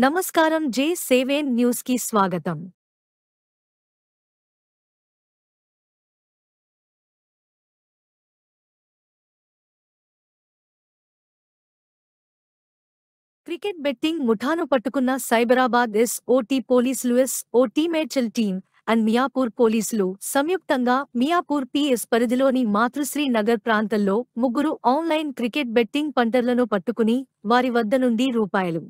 నమస్కారం J7 news కి స్వాగతం. క్రికెట్ బెట్టింగ్ ముఠాను పట్టుకున్న సైబరాబాద్ ఎస్.ఓ.టి పోలీసులు ఎస్.ఓ.టి మేడ్చల్ టీం అండ్ మియాపూర్ పోలీసులు సంయుక్తంగా మియాపూర్ పి.ఎస్ పరిధిలోని మాతృశ్రీ నగర్ ప్రాంతంలో ముగ్గురు ఆన్లైన్ క్రికెట్ బెట్టింగ్ పంటర్లను పట్టుకుని వారి వద్ద నుండి రూపాయలు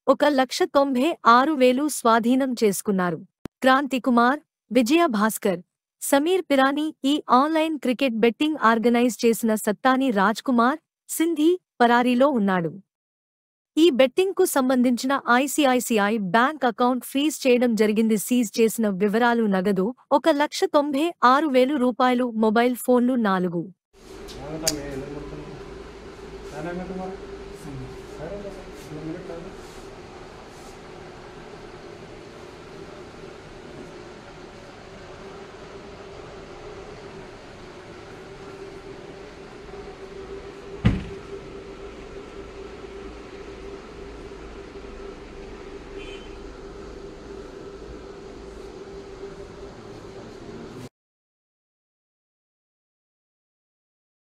1,96,000 స్వాధీనం చేసుకున్నారు. క్రాంతి కుమార్, విజయ భాస్కర్, సమీర్ పిరానీ ఈ ఆన్లైన్ క్రికెట్ బెట్టింగ్ ఆర్గనైజ్ చేసిన సత్తాని రాజ్ కుమార్, సింధీ పరారీలో ఉన్నాడు. ఈ బెట్టింగ్ కు సంబంధించిన ఐసిఐసిఐ బ్యాంక్ అకౌంట్ ఫ్రీజ్ చేయడం జరిగింది. సీజ్ చేసిన వివరాలు నగదు 1,96,000 రూపాయలు, మొబైల్ ఫోన్లు 4.